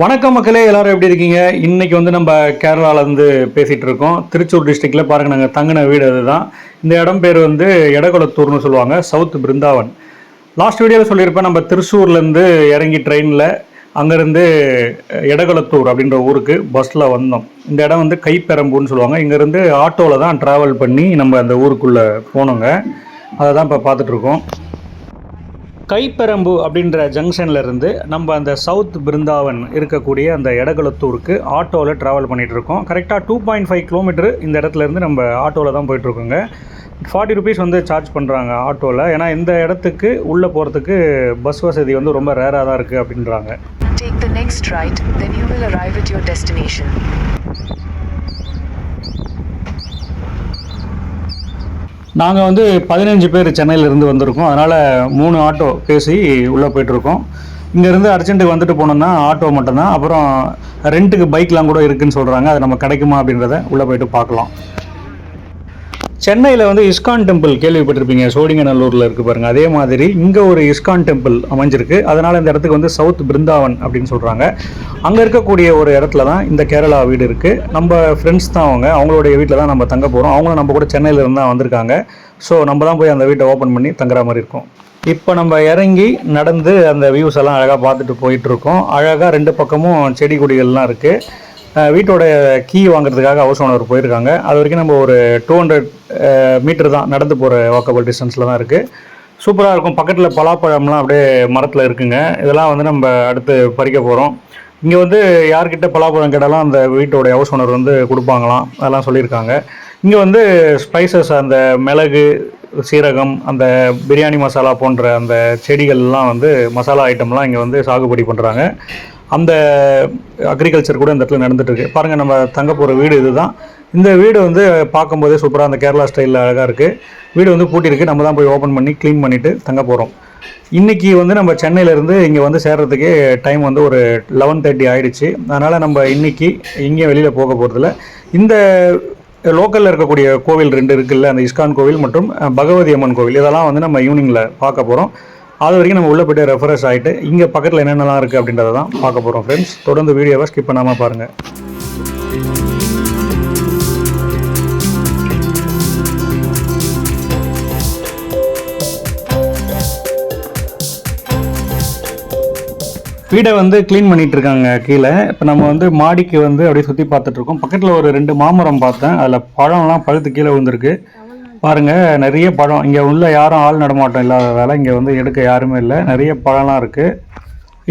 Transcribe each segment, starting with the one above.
வணக்கம் மக்களே, எல்லாரும் எப்படி இருக்கீங்க? இன்னைக்கு வந்து நம்ம கேரளாவிலேருந்து பேசிகிட்டு இருக்கோம். திருச்சூர் டிஸ்ட்ரிக்டில் பாருங்கள், நாங்கள் தங்கின வீடு அதுதான். இந்த இடம் பேர் வந்து எடகுளத்தூர்னு சொல்லுவாங்க, சவுத் பிருந்தாவன். லாஸ்ட் வீடியோவில் சொல்லியிருப்பேன், நம்ம திருச்சூர்லேருந்து இறங்கி ட்ரெயினில் அங்கேருந்து எடகுளத்தூர் அப்படின்ற ஊருக்கு பஸ்ஸில் வந்தோம். இந்த இடம் வந்து கைப்பெரம்பூர்னு சொல்லுவாங்க. இங்கேருந்து ஆட்டோவில் தான் ட்ராவல் பண்ணி நம்ம அந்த ஊருக்குள்ளே போனோங்க. அதை தான் இப்போ பார்த்துட்ருக்கோம். கைப்பெரம்பு அப்படின்ற ஜங்ஷனில் இருந்து நம்ம அந்த சவுத் பிருந்தாவன் இருக்கக்கூடிய அந்த எடகுளத்தூருக்கு ஆட்டோவில் ட்ராவல் பண்ணிகிட்ருக்கோம். கரெக்டாக 2.5 கிலோமீட்டர் இந்த இடத்துலேருந்து நம்ம ஆட்டோவில் தான் போயிட்டுருக்கோங்க. 40 ருபீஸ் வந்து சார்ஜ் பண்ணுறாங்க ஆட்டோவில். ஏன்னா இந்த இடத்துக்கு உள்ளே போகிறதுக்கு பஸ் வசதி வந்து ரொம்ப ரேராக தான் இருக்குது அப்படின்றாங்க. Take the next right, then you will arrive at your destination. நாங்கள் வந்து 15 பேர் சென்னையிலேருந்து வந்திருக்கோம். அதனால் 3 ஆட்டோ பேசி உள்ளே போய்ட்டுருக்கோம். இங்கேருந்து அர்ஜென்ட்டுக்கு வந்துட்டு போனோம்னா ஆட்டோ மட்டும்தான். அப்புறம் ரெண்ட்டுக்கு பைக்லாம் கூட இருக்குதுன்னு சொல்கிறாங்க. அது நம்ம கிடைக்குமா அப்படின்றத உள்ளே போய்ட்டு பார்க்கலாம். சென்னையில் வந்து இஸ்கான் டெம்பிள் கேள்விப்பட்டிருப்பீங்க, சோழிங்கநல்லூரில் இருக்குது பாருங்கள். அதே மாதிரி இங்கே ஒரு இஸ்கான் டெம்பிள் அமைஞ்சிருக்கு. அதனால் இந்த இடத்துக்கு வந்து சவுத் பிருந்தாவன் அப்படின்னு சொல்கிறாங்க. அங்கே இருக்கக்கூடிய ஒரு இடத்துல தான் இந்த கேரளா வீடு இருக்குது. நம்ம ஃப்ரெண்ட்ஸ் தான் அவங்களுடைய வீட்டில் தான் நம்ம தங்க போகிறோம். அவங்களும் நம்ம கூட சென்னையிலேருந்து தான் வந்திருக்காங்க. ஸோ நம்ம தான் போய் அந்த வீட்டை ஓப்பன் பண்ணி தங்குற மாதிரி இருக்கும். இப்போ நம்ம இறங்கி நடந்து அந்த வியூஸ் எல்லாம் அழகாக பார்த்துட்டு போயிட்டுருக்கோம். அழகாக 2 பக்கமும் செடி கொடிகள்லாம் இருக்குது. வீட்டோட கீ வாங்குறதுக்காக ஹவுஸ் ஓனர் போயிருக்காங்க. அது வரைக்கும் நம்ம ஒரு 200 மீட்டர் தான் நடந்து போகிற வாக்கபிள் டிஸ்டன்ஸில் தான் இருக்குது. சூப்பராக இருக்கும். பக்கத்தில் பலாப்பழம்லாம் அப்படியே மரத்தில் இருக்குங்க. இதெல்லாம் வந்து நம்ம அடுத்து பறிக்க போகிறோம். இங்கே வந்து யார்கிட்ட பலாப்பழம் கேட்டாலும் அந்த வீட்டோட ஹவுஸ் ஓனர் வந்து கொடுப்பாங்களாம், அதெல்லாம் சொல்லியிருக்காங்க. இங்கே வந்து ஸ்பைசஸ், அந்த மிளகு, சீரகம், அந்த பிரியாணி மசாலா போன்ற அந்த செடிகள்லாம் வந்து மசாலா ஐட்டம்லாம் இங்கே வந்து சாகுபடி பண்ணுறாங்க. அந்த அக்ரிகல்ச்சர் கூட இந்த இடத்துல நடந்துகிட்ருக்கு. பாருங்கள், நம்ம தங்க போகிற வீடு இதுதான். இந்த வீடு வந்து பார்க்கும்போதே சூப்பராக அந்த கேரளா ஸ்டைலில் அழகாக இருக்குது. வீடு வந்து பூட்டியிருக்கு. நம்ம தான் போய் ஓப்பன் பண்ணி க்ளீன் பண்ணிவிட்டு தங்க போகிறோம். இன்றைக்கி வந்து நம்ம சென்னையிலேருந்து இங்கே வந்து சேர்கிறதுக்கே டைம் வந்து ஒரு 11:30 ஆகிடுச்சு. அதனால் நம்ம இன்றைக்கி இங்கேயும் வெளியில் போக போகிறதில்ல. இந்த லோக்கலில் இருக்கக்கூடிய கோவில் 2 இருக்குல்ல, அந்த இஸ்கான் கோவில் மற்றும் பகவதி அம்மன் கோவில், இதெல்லாம் வந்து நம்ம ஈவினிங்கில் பார்க்க போகிறோம். அது வரைக்கும் நம்ம உள்ளே போய்ட்டு ரெஃப்ரெஷ் ஆகிட்டு இங்கே பக்கத்தில் என்னென்னலாம் இருக்குது அப்படின்றத தான் பார்க்க போகிறோம். ஃப்ரெண்ட்ஸ், தொடர்ந்து வீடியோவை ஸ்கிப் பண்ணாமல் பாருங்கள். வீடை வந்து க்ளீன் பண்ணிகிட்டு இருக்காங்க கீழே. இப்போ நம்ம வந்து மாடிக்கு வந்து அப்படியே சுற்றி பார்த்துட்ருக்கோம். பக்கத்தில் ஒரு 2 மாமரம் பார்த்தேன். அதில் பழம்லாம் பழுத்து கீழே விழுந்திருக்கு. பாருங்கள், நிறைய பழம். இங்கே உள்ள யாரும் ஆள் நடமாட்டம் இல்லாததால் இங்கே வந்து எடுக்க யாருமே இல்லை. நிறைய பழம்லாம் இருக்குது.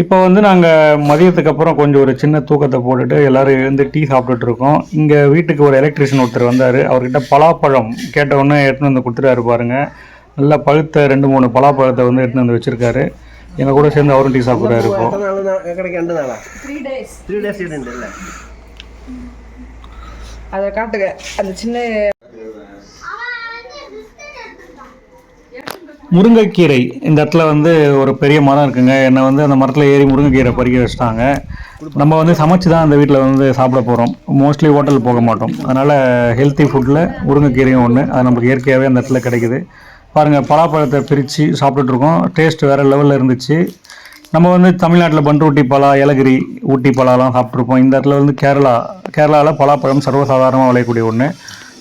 இப்போ வந்து நாங்கள் மதியத்துக்கு அப்புறம் கொஞ்சம் ஒரு சின்ன தூக்கத்தை போட்டுட்டு எல்லோரும் எழுந்து டீ சாப்பிட்டுட்ருக்கோம். இங்கே வீட்டுக்கு ஒரு எலக்ட்ரிஷியன் ஒருத்தர் வந்தார். அவர்கிட்ட பலாப்பழம் கேட்டவுடனே எடுத்துன்னு வந்து கொடுத்துட்டாரு. பாருங்கள், நல்லா பழுத்த 2-3 பலாப்பழத்தை வந்து எடுத்துன்னு வந்து வச்சுருக்காரு. எங்கள் கூட சேர்ந்து அவரும் டீ சாப்பிட்றாரு. இப்போ அதை காட்டுங்க, அந்த சின்ன முருங்கைக்கீரை இந்த இடத்துல வந்து ஒரு பெரிய மரம் இருக்குங்க. என்னை வந்து அந்த மரத்தில் ஏறி முருங்கைக்கீரை பறிக்க வச்சுட்டாங்க. நம்ம வந்து சமைச்சு தான் அந்த வீட்டில் வந்து சாப்பிட போகிறோம். மோஸ்ட்லி ஹோட்டல் போக மாட்டோம். அதனால் ஹெல்த்தி ஃபுட்டில் முருங்கைக்கீரையும் ஒன்று. அது நமக்கு இயற்கையாகவே அந்த இடத்துல கிடைக்குது. பாருங்கள், பலாப்பழத்தை பிரித்து சாப்பிட்டுட்ருக்கோம். டேஸ்ட் வேறு லெவலில் இருந்துச்சு. நம்ம வந்து தமிழ்நாட்டில் பண்ருட்டி பலா, ஏலகிரி, ஊட்டி பலாலாம் சாப்பிட்ருப்போம். இந்த இடத்துல வந்து கேரளாவில் பலாப்பழம் சர்வசாதாரணமாக விளையக்கூடிய ஒன்று.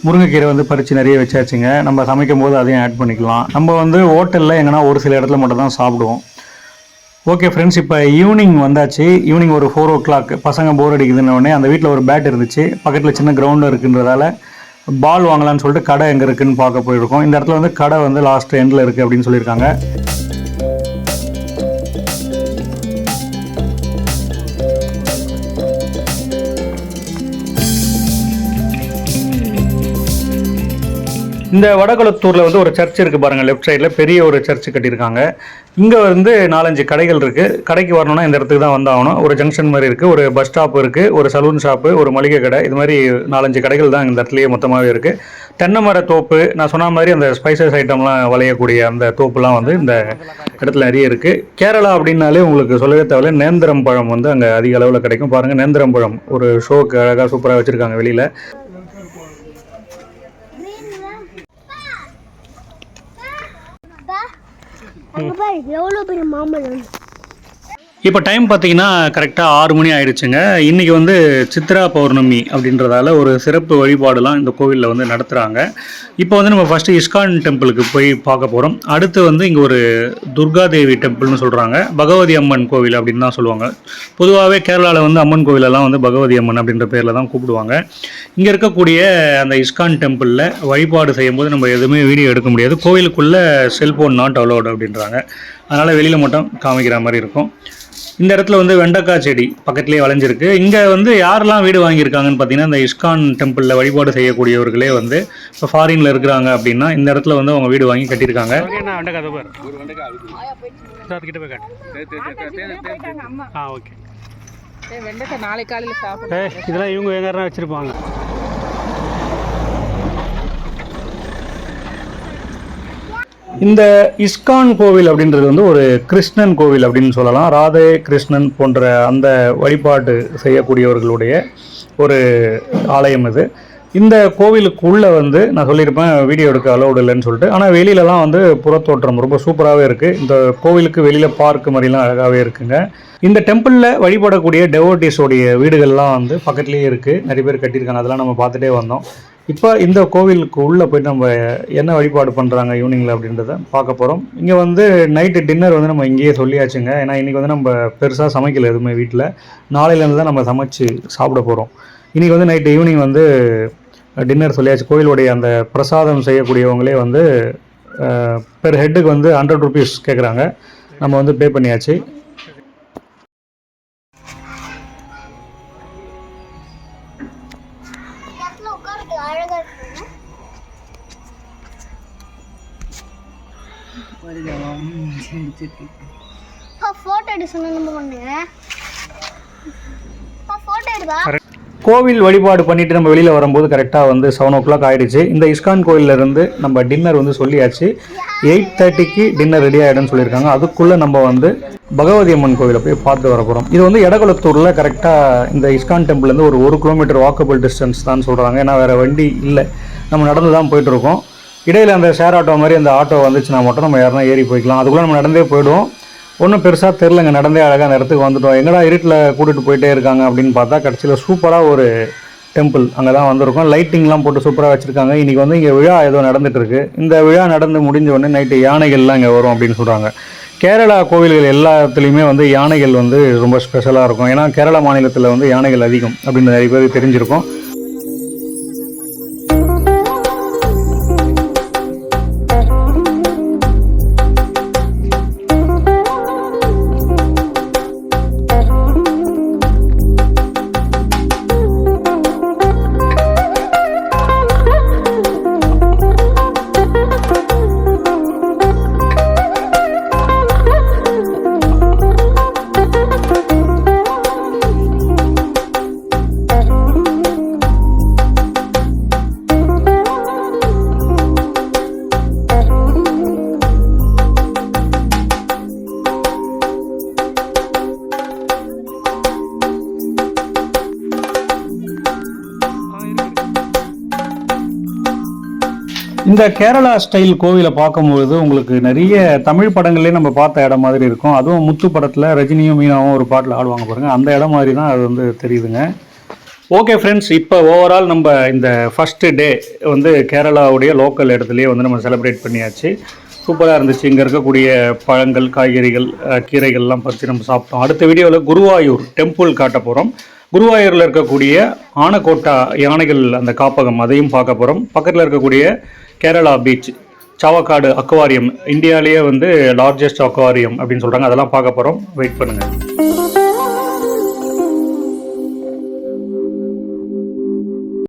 முருங்கைக்கீரை வந்து பறித்து நிறைய வச்சாச்சுங்க. நம்ம சமைக்கும் போது அதையும் ஆட் பண்ணிக்கலாம். நம்ம வந்து ஹோட்டலில் எங்கன்னா ஒரு சில இடத்துல மட்டும் தான் சாப்பிடுவோம். ஓகே ஃப்ரெண்ட்ஸ், இப்போ ஈவினிங் வந்தாச்சு. ஈவினிங் ஒரு 4 o'clock. பசங்க போர் அடிக்குதுன்னொடனே அந்த வீட்டில் ஒரு பேட் இருந்துச்சு. பக்கத்தில் சின்ன கிரவுண்டு இருக்குன்றதால பால் வாங்கலான்னு சொல்லிட்டு கடை எங்கே இருக்குதுன்னு பார்க்க போயிருக்கோம். இந்த இடத்துல வந்து கடை வந்து லாஸ்ட் எண்டில் இருக்குது அப்படின்னு சொல்லியிருக்காங்க. இந்த வடகுளத்தூரில் வந்து ஒரு சர்ச் இருக்குது பாருங்கள். லெஃப்ட் சைடில் பெரிய ஒரு சர்ச் கட்டியிருக்காங்க. இங்கே வந்து 4-5 கடைகள் இருக்குது. கடைக்கு வரணும்னா இந்த இடத்துக்கு தான் வந்தாகணும். ஒரு ஜங்ஷன் மாதிரி இருக்குது, ஒரு பஸ் ஸ்டாப் இருக்குது, ஒரு சலூன் ஷாப்பு, ஒரு மளிகை கடை, இது மாதிரி 4-5 கடைகள் தான் இந்த இடத்துலையே மொத்தமாகவே இருக்குது. தென்னை மர தோப்பு, நான் சொன்ன மாதிரி அந்த ஸ்பைசஸ் ஐட்டம்லாம் விளையக்கூடிய அந்த தோப்புலாம் வந்து இந்த இடத்துல நிறைய இருக்குது. கேரளா அப்படின்னாலே உங்களுக்கு சொல்லவே தேவையில்ல, நேந்திரம் பழம் வந்து அங்கே அதிக அளவில் கிடைக்கும். பாருங்கள், நேந்திரம் பழம் ஒரு ஷோக்கு அழகாக சூப்பராக வச்சுருக்காங்க வெளியில். இப்போ டைம் பார்த்தீங்கன்னா கரெக்டாக 6 மணி ஆயிடுச்சுங்க. இன்றைக்கி வந்து சித்ரா பௌர்ணமி அப்படின்றதால ஒரு சிறப்பு வழிபாடுலாம் இந்த கோவிலில் வந்து நடத்துகிறாங்க. இப்போ வந்து நம்ம ஃபஸ்ட்டு இஸ்கான் டெம்பிளுக்கு போய் பார்க்க போகிறோம். அடுத்து வந்து இங்கே ஒரு துர்காதேவி டெம்பிள்னு சொல்கிறாங்க. பகவதி அம்மன் கோவில் அப்படின்னு தான் சொல்லுவாங்க. பொதுவாகவே கேரளாவில் வந்து அம்மன் கோவிலெல்லாம் வந்து பகவதி அம்மன் அப்படின்ற பேரில் தான் கூப்பிடுவாங்க. இங்கே இருக்கக்கூடிய அந்த இஸ்கான் டெம்பிளில் வழிபாடு செய்யும்போது நம்ம எதுவுமே வீடியோ எடுக்க முடியாது. கோவிலுக்குள்ளே செல்ஃபோன் நாட் அலோடு அப்படின்றாங்க. அதனால் வெளியில் மட்டும் காமிக்கிற மாதிரி இருக்கும். இந்த இடத்துல வந்து வெண்டைக்காய் செடி பக்கத்துலேயே வளைஞ்சிருக்கு. இங்கே வந்து யாரெல்லாம் வீடு வாங்கியிருக்காங்கன்னு பார்த்தீங்கன்னா, இந்த இஸ்கான் டெம்பிளில் வழிபாடு செய்யக்கூடியவர்களே வந்து இப்போ ஃபாரினில் இருக்கிறாங்க அப்படின்னா இந்த இடத்துல வந்து அவங்க வீடு வாங்கி கட்டியிருக்காங்க. ஓகே, வெண்டைக்காய் நாளைக்கு காலையில் சாப்பிடு. இதெல்லாம் இவங்க எங்கே வச்சுருப்பாங்க. இந்த இஸ்கான் கோவில் அப்படின்றது வந்து ஒரு கிருஷ்ணன் கோவில் அப்படின்னு சொல்லலாம். ராதே கிருஷ்ணன் போன்ற அந்த வழிபாடு செய்யக்கூடியவர்களுடைய ஒரு ஆலயம் இது. இந்த கோவிலுக்குள்ளே வந்து நான் சொல்லியிருப்பேன் வீடியோ எடுக்க அலோடு இல்லைன்னு சொல்லிட்டு. ஆனால் வெளியிலலாம் வந்து புறத்தோற்றம் ரொம்ப சூப்பராகவே இருக்குது. இந்த கோவிலுக்கு வெளியில் பார்க் மாதிரிலாம் அழகாகவே இருக்குங்க. இந்த டெம்பிளில் வழிபடக்கூடிய டெவோட்டிஸோடைய வீடுகள்லாம் வந்து பக்கத்துலேயே இருக்குது. நிறைய பேர் கட்டியிருக்காங்க. அதெல்லாம் நம்ம பார்த்துட்டே வந்தோம். இப்போ இந்த கோவிலுக்கு உள்ளே போய்ட்டு நம்ம என்ன வழிபாடு பண்ணுறாங்க ஈவினிங்கில் அப்படின்றத பார்க்க போகிறோம். இங்கே வந்து நைட்டு டின்னர் வந்து நம்ம இங்கேயே சொல்லியாச்சுங்க. ஏன்னா இன்றைக்கி வந்து நம்ம பெருசாக சமைக்கல எதுவுமே வீட்டில். நாளையிலேருந்து தான் நம்ம சமைச்சு சாப்பிட போகிறோம். இன்றைக்கி வந்து நைட்டு ஈவினிங் வந்து டின்னர் சொல்லியாச்சு. கோவிலுடைய அந்த பிரசாதம் செய்யக்கூடியவங்களே வந்து பெர் ஹெட்டுக்கு வந்து 100 rupees கேட்குறாங்க. நம்ம வந்து பே பண்ணியாச்சு. கோவில் வழிபாடு பண்ணிட்டு நம்ம வெளியில் வரும்போது கரெக்டாக வந்து 7 o'clock ஆகிடுச்சு. இந்த இஸ்கான் கோயிலிருந்து நம்ம டின்னர் வந்து சொல்லியாச்சு. 8:30க்கு டின்னர் ரெடி ஆகிடும்னு சொல்லியிருக்காங்க. அதுக்குள்ளே நம்ம வந்து பகவதி அம்மன் கோவிலை போய் பார்த்து வர போகிறோம். இது வந்து எடகுளத்தூரில் கரெக்டாக இந்த இஸ்கான் டெம்பிள்லேருந்து ஒரு 1 கிலோமீட்டர் வாக்கபிள் டிஸ்டன்ஸ் தான் சொல்கிறாங்க. ஏன்னா வேறு வண்டி இல்லை, நம்ம நடந்து தான் போயிட்டுருக்கோம். இடையில் அந்த ஷேர் ஆட்டோ மாதிரி அந்த ஆட்டோ வந்துச்சுன்னா மட்டும் நம்ம யாருனா ஏறி போய்க்கலாம். அதுக்குள்ளே நம்ம நடந்தே போய்டுவோம். ஒன்றும் பெருசாக தெரிலங்க, நடந்தே அழகாக அந்த இடத்துக்கு வந்துட்டோம். எங்கடா இருட்டில் கூட்டிகிட்டு போயிட்டே இருக்காங்க அப்படின்னு பார்த்தா கடைசியில் சூப்பராக ஒரு டெம்பிள் அங்கே தான் வந்திருக்கோம். லைட்டிங்லாம் போட்டு சூப்பராக வச்சுருக்காங்க. இன்றைக்கி வந்து இங்கே விழா ஏதோ நடந்துகிட்ருக்கு. இந்த விழா நடந்து முடிஞ்ச உடனே நைட்டு யானைகள்லாம் இங்கே வரும் அப்படின்னு சொல்கிறாங்க. கேரளா கோவில்கள் எல்லாத்துலேயுமே வந்து யானைகள் வந்து ரொம்ப ஸ்பெஷலாக இருக்கும். ஏன்னா கேரளா மாநிலத்தில் வந்து யானைகள் அதிகம் அப்படின்னு நிறைய பேருக்கு தெரிஞ்சிருக்கும். இந்த கேரளா ஸ்டைல் கோவிலை பார்க்கும்பொழுது உங்களுக்கு நிறைய தமிழ் படங்கள்லேயே நம்ம பார்த்த இடம் மாதிரி இருக்கும். அதுவும் முத்து படத்தில் ரஜினியும் மீனாவும் ஒரு பாட்டில் ஆடுவாங்க பாருங்கள், அந்த இடம் மாதிரி தான் அது வந்து தெரியுதுங்க. ஓகே ஃப்ரெண்ட்ஸ், இப்போ ஓவரால் நம்ம இந்த ஃபஸ்ட்டு டே வந்து கேரளாவுடைய லோக்கல் இடத்துலையே வந்து நம்ம செலிப்ரேட் பண்ணியாச்சு. சூப்பராக இருந்துச்சு. இங்கே இருக்கக்கூடிய பழங்கள், காய்கறிகள், கீரைகள்லாம் பறித்து நம்ம சாப்பிட்டோம். அடுத்த வீடியோவில் குருவாயூர் டெம்பிள் காட்ட போகிறோம். குருவாயூரில் இருக்கக்கூடிய ஆனக்கோட்டா யானைகள் அந்த காப்பகம் அதையும் பார்க்க போகிறோம். பக்கத்தில் இருக்கக்கூடிய கேரளா பீச், சாவக்காடு அக்வாரியம், இந்தியாவிலேயே வந்து லார்ஜஸ்ட் அக்வாரியம் அப்படின்னு சொல்கிறாங்க, அதெல்லாம் பார்க்க போகிறோம். வெயிட் பண்ணுங்கள்.